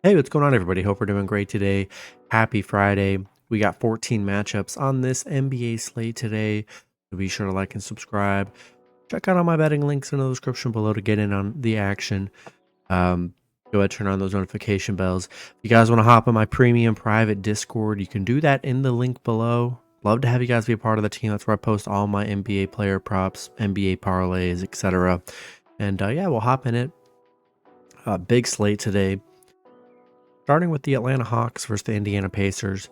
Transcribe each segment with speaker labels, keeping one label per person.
Speaker 1: Hey, what's going on, everybody? Hope we're doing great today. Happy Friday. We got 14 matchups on this NBA slate today. So be sure to like and subscribe. Check out all my betting links in the description below to get in on the action. Go ahead, turn on those notification bells. If you guys want to hop on my premium private Discord, you can do that in the link below. Love to have you guys be a part of the team. That's where I post all my NBA player props, NBA parlays, etc. And yeah, we'll hop in it. Big slate today. Starting with the Atlanta Hawks versus the Indiana Pacers.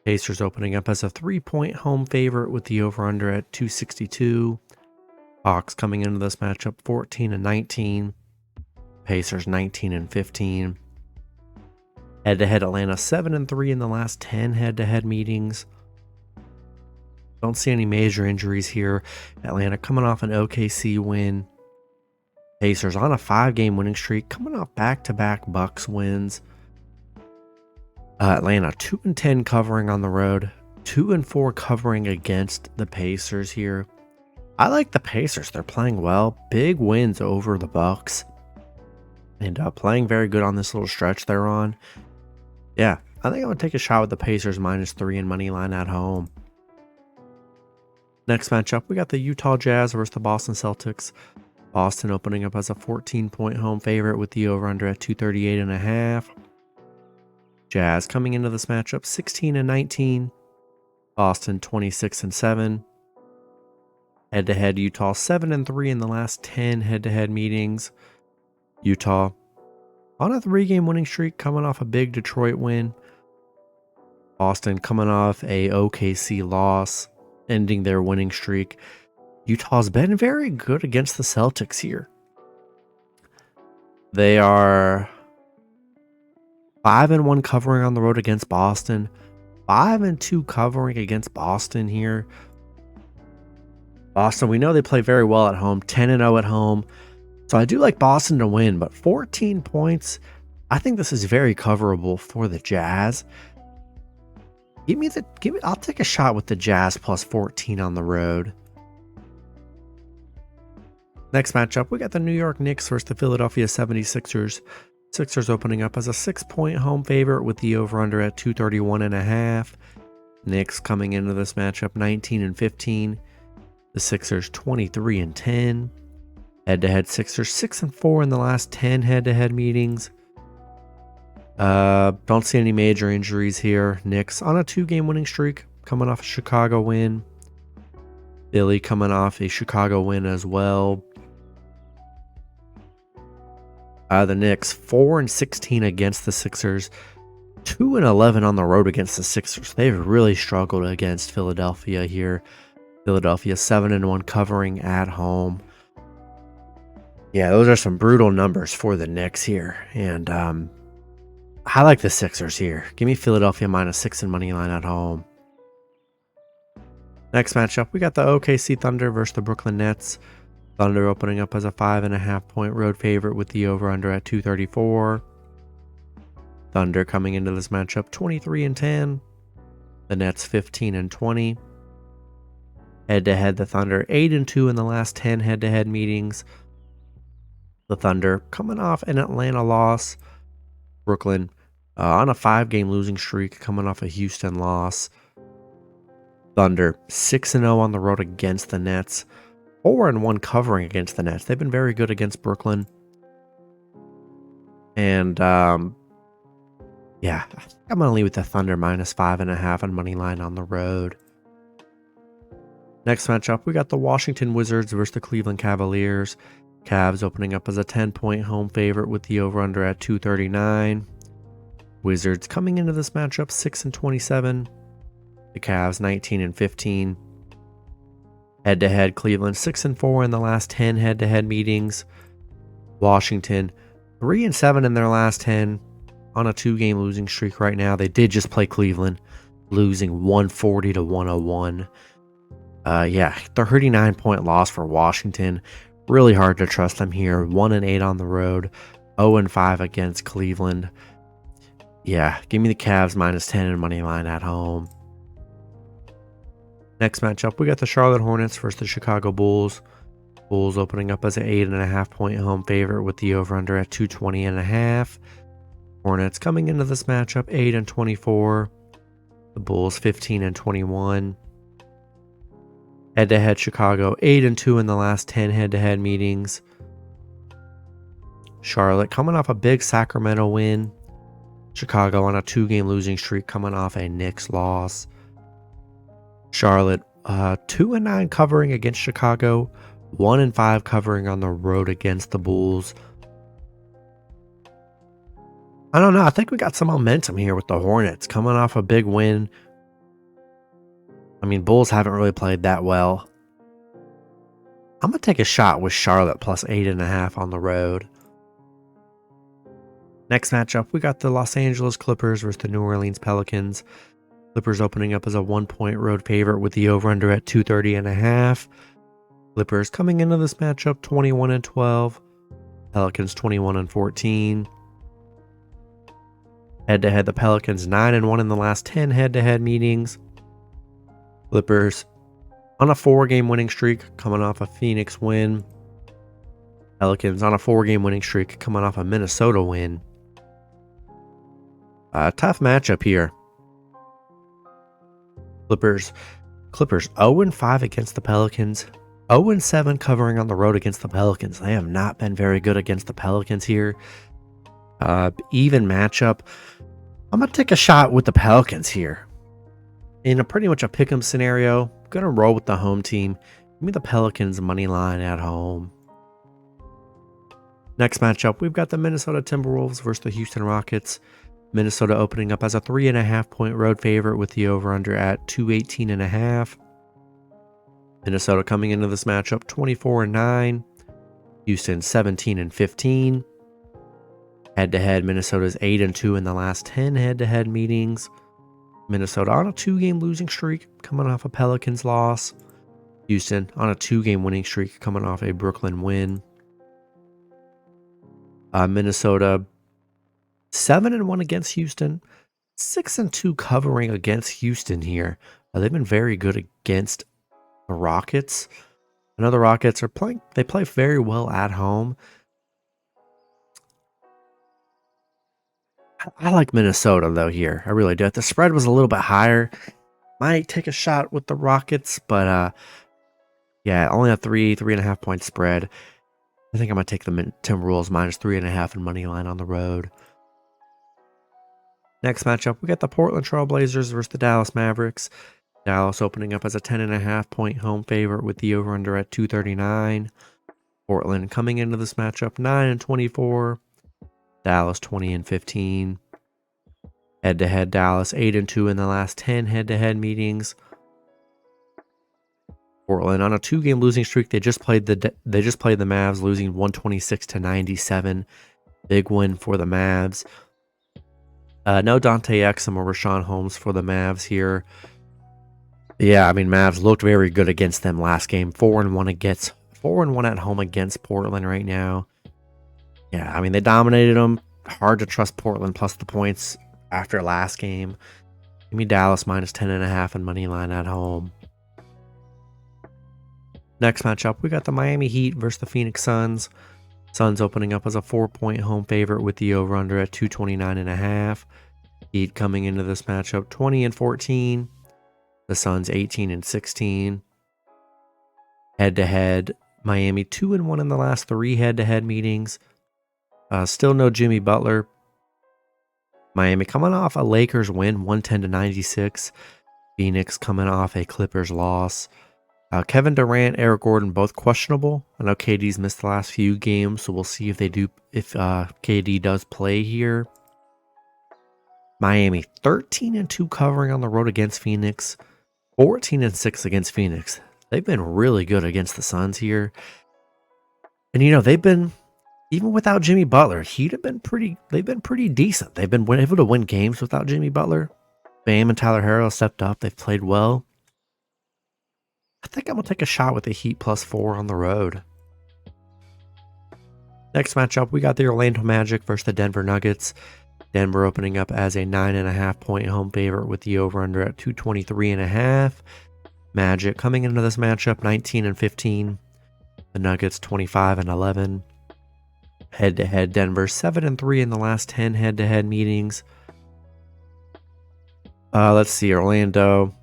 Speaker 1: Pacers opening up as a 3-point home favorite with the over-under at 262. Hawks coming into this matchup 14-19. Pacers 19-15. Head-to-head Atlanta 7-3 in the last 10 head-to-head meetings. Don't see any major injuries here. Atlanta coming off an OKC win. Pacers on a 5-game winning streak, coming off back-to-back Bucks wins. Atlanta 2-10 covering on the road, 2-4 covering against the Pacers here. I like the Pacers. They're playing well. Big wins over the Bucks. And playing very good on this little stretch they're on. Yeah, I think I'm going to take a shot with the Pacers -3 in money line at home. Next matchup, we got the Utah Jazz versus the Boston Celtics. Boston opening up as a 14-point home favorite with the over-under at 238.5. Jazz coming into this matchup 16-19. Boston 26-7. Head-to-head Utah 7-3 in the last 10 head-to-head meetings. Utah on a 3-game winning streak, coming off a big Detroit win. Boston coming off a OKC loss, ending their winning streak. Utah's been very good against the Celtics here. They are 5-1 covering on the road against Boston. 5-2 covering against Boston here. Boston, we know they play very well at home. 10-0 at home. So I do like Boston to win, but 14 points. I think this is very coverable for the Jazz. I'll take a shot with the Jazz plus 14 on the road. Next matchup, we got the New York Knicks versus the Philadelphia 76ers. Sixers opening up as a 6-point home favorite with the over-under at 231.5. Knicks coming into this matchup 19-15. The Sixers 23-10. Head-to-head Sixers 6-4 in the last 10 head-to-head meetings. Don't see any major injuries here. Knicks on a 2-game winning streak, coming off a Chicago win. Philly coming off a Chicago win as well. The Knicks 4-16 against the Sixers, 2-11 on the road against the Sixers. They've really struggled against Philadelphia here. Philadelphia 7-1 covering at home. Yeah, those are some brutal numbers for the Knicks here, and I like the Sixers here. Give me Philadelphia -6 in money line at home. Next matchup, we got the OKC Thunder versus the Brooklyn Nets. Thunder opening up as a 5.5-point road favorite with the over-under at 234. Thunder coming into this matchup 23-10. The Nets 15-20. Head-to-head, the Thunder 8-2 in the last 10 head-to-head meetings. The Thunder coming off an Atlanta loss. Brooklyn on a 5-game losing streak, coming off a Houston loss. Thunder 6-0 on the road against the Nets. 4-1 covering against the Nets. They've been very good against Brooklyn. And yeah, I think I'm going to leave with the Thunder -5.5 on money line on the road. Next matchup, we got the Washington Wizards versus the Cleveland Cavaliers. Cavs opening up as a 10-point home favorite with the over-under at 239. Wizards coming into this matchup 6-27. The Cavs 19-15. Head-to-head, Cleveland 6-4 in the last 10 head-to-head meetings. Washington 3-7 in their last 10 on a 2-game losing streak right now. They did just play Cleveland, losing 140-101. Yeah, 39-point loss for Washington. Really hard to trust them here. 1-8 on the road, 0-5 against Cleveland. Yeah, give me the Cavs -10 in money line at home. Next matchup, we got the Charlotte Hornets versus the Chicago Bulls. Bulls opening up as an 8.5-point home favorite with the over-under at 220.5. Hornets coming into this matchup 8-24. The Bulls 15-21. Head-to-head Chicago 8-2 in the last 10 head-to-head meetings. Charlotte coming off a big Sacramento win. Chicago on a 2-game losing streak coming off a Knicks loss. Charlotte 2-9 covering against Chicago, 1-5 covering on the road against the Bulls. I don't know. I think we got some momentum here with the Hornets coming off a big win. I mean, Bulls haven't really played that well. I'm going to take a shot with Charlotte plus 8.5 on the road. Next matchup, we got the Los Angeles Clippers versus the New Orleans Pelicans. Clippers opening up as a 1-point road favorite with the over-under at 230.5. Clippers coming into this matchup 21-12. Pelicans 21-14. Head-to-head, the Pelicans 9-1 in the last 10 head-to-head meetings. Clippers on a 4-game winning streak coming off a Phoenix win. Pelicans on a 4-game winning streak coming off a Minnesota win. Tough matchup here. Clippers 0-5 against the Pelicans. 0-7 covering on the road against the Pelicans. They have not been very good against the Pelicans here. Even matchup. I'm going to take a shot with the Pelicans here. In a pretty much a pick'em scenario, I'm going to roll with the home team. Give me the Pelicans money line at home. Next matchup, we've got the Minnesota Timberwolves versus the Houston Rockets. Minnesota opening up as a 3.5-point road favorite with the over-under at 218.5. Minnesota coming into this matchup 24-9. Houston 17-15. Head-to-head, Minnesota's 8-2 in the last 10 head-to-head meetings. Minnesota on a 2-game losing streak coming off a Pelicans loss. Houston on a 2-game winning streak coming off a Brooklyn win. Minnesota 7-1 against Houston, 6-2 covering against Houston here. They've been very good against the Rockets. I know the Rockets are playing, they play very well at home. I like Minnesota though here. I really do. The spread was a little bit higher. Might take a shot with the Rockets, but yeah, only a 3.5 point spread. I think I'm going to take the Timberwolves minus 3.5 and money line on the road. Next matchup, we got the Portland Trailblazers versus the Dallas Mavericks. Dallas opening up as a 10.5 point home favorite with the over-under at 239. Portland coming into this matchup 9-24. Dallas 20-15. Head-to-head, Dallas 8-2 in the last 10 head-to-head meetings. Portland on a 2-game losing streak. They just played the Mavs, losing 126-97. Big win for the Mavs. No Dante Exum or Rashawn Holmes for the Mavs here. Yeah, I mean, Mavs looked very good against them last game. 4-1 at home against Portland right now. Yeah, I mean, they dominated them. Hard to trust Portland plus the points after last game. Give me Dallas minus 10.5 and money line at home. Next matchup, we got the Miami Heat versus the Phoenix Suns. Suns opening up as a 4-point home favorite with the over-under at 229.5. Heat coming into this matchup 20-14. The Suns 18-16. Head-to-head, Miami 2-1 in the last 3 head-to-head meetings. Still no Jimmy Butler. Miami coming off a Lakers win, 110-96. Phoenix coming off a Clippers loss. Kevin Durant, Eric Gordon, both questionable. I know KD's missed the last few games, so we'll see if KD does play here. Miami 13-2 covering on the road against Phoenix, 14-6 against Phoenix. They've been really good against the Suns here, and you know they've been, even without Jimmy Butler, they've been pretty decent. They've been able to win games without Jimmy Butler. Bam and Tyler Herro stepped up. They've played well. I think I'm going to take a shot with the Heat +4 on the road. Next matchup, we got the Orlando Magic versus the Denver Nuggets. Denver opening up as a 9.5 point home favorite with the over-under at 223.5. Magic coming into this matchup 19-15. The Nuggets 25-11. Head-to-head, Denver 7-3 in the last 10 head-to-head meetings. Let's see, Orlando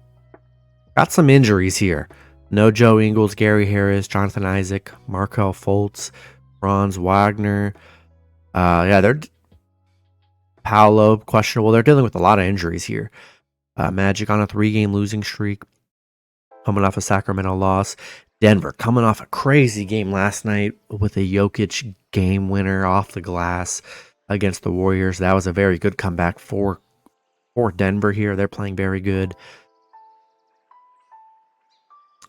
Speaker 1: got some injuries here. No Joe Ingles, Gary Harris, Jonathan Isaac, Markelle Fultz, Franz Wagner. Yeah, they're Paolo questionable. They're dealing with a lot of injuries here. Magic on a 3-game losing streak, coming off a Sacramento loss. Denver coming off a crazy game last night with a Jokic game winner off the glass against the Warriors. That was a very good comeback for Denver here. They're playing very good.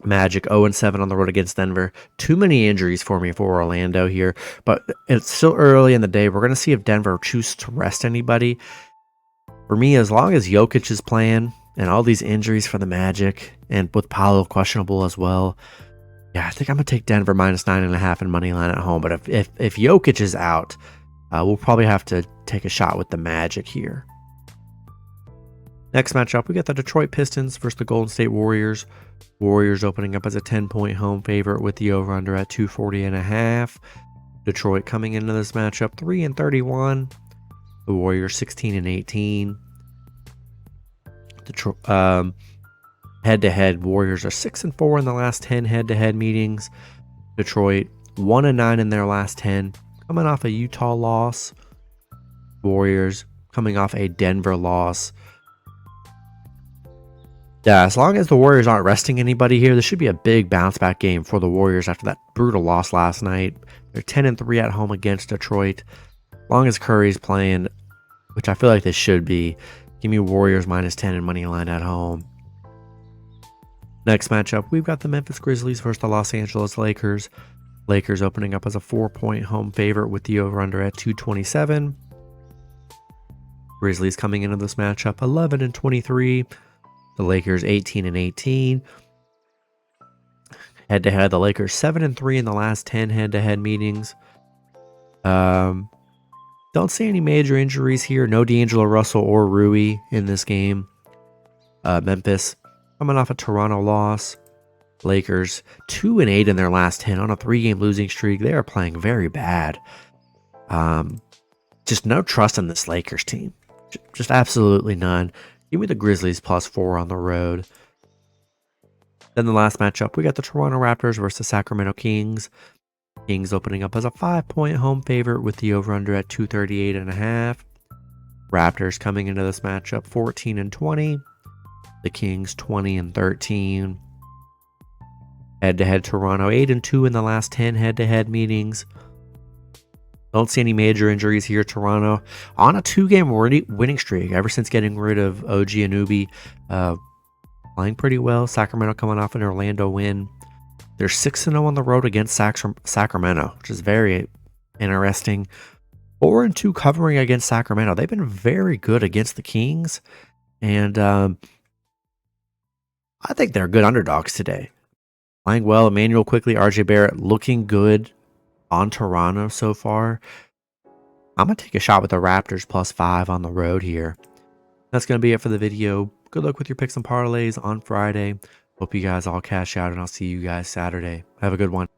Speaker 1: Magic 0-7 on the road against Denver. Too many injuries for me for Orlando here, but it's still early in the day. We're going to see if Denver chooses to rest anybody. For me, as long as Jokic is playing and all these injuries for the Magic, and with Paolo questionable as well, yeah, I think I'm going to take Denver minus 9.5 in money line at home. But if Jokic is out, we'll probably have to take a shot with the Magic here. Next matchup, we got the Detroit Pistons versus the Golden State Warriors. Warriors opening up as a 10-point home favorite with the over-under at 240.5. Detroit coming into this matchup 3-31. The Warriors 16-18. Detroit head-to-head, Warriors are 6-4 in the last 10 head-to-head meetings. Detroit 1-9 in their last 10, coming off a Utah loss. Warriors coming off a Denver loss. Yeah, as long as the Warriors aren't resting anybody here, this should be a big bounce back game for the Warriors after that brutal loss last night. They're 10-3 at home against Detroit. As long as Curry's playing, which I feel like they should be, give me Warriors minus 10 in money line at home. Next matchup, we've got the Memphis Grizzlies versus the Los Angeles Lakers. Lakers opening up as a 4-point home favorite with the over-under at 227. Grizzlies coming into this matchup 11-23. The Lakers 18-18. Head-to-head, the Lakers 7-3 in the last 10 head-to-head meetings. Don't see any major injuries here. No D'Angelo Russell or Rui in this game. Memphis coming off a Toronto loss. Lakers 2-8 in their last 10 on a 3-game losing streak. They are playing very bad. Just no trust in this Lakers team. Just absolutely none. Give me the Grizzlies +4 on the road. Then the last matchup, we got the Toronto Raptors versus the Sacramento Kings. Kings opening up as a 5-point home favorite with the over-under at 238.5. Raptors coming into this matchup 14-20. The Kings 20-13. Head-to-head, Toronto 8-2 in the last 10 head-to-head meetings. Don't see any major injuries here. Toronto on a 2-game winning streak ever since getting rid of OG Anunoby. Playing pretty well. Sacramento coming off an Orlando win. They're 6-0 on the road against Sacramento, which is very interesting. 4-2 covering against Sacramento. They've been very good against the Kings. And I think they're good underdogs today. Playing well. Emmanuel Quickley, RJ Barrett looking good on Toronto so far. I'm going to take a shot with the Raptors +5 on the road here. That's going to be it for the video. Good luck with your picks and parlays on Friday. Hope you guys all cash out, and I'll see you guys Saturday. Have a good one.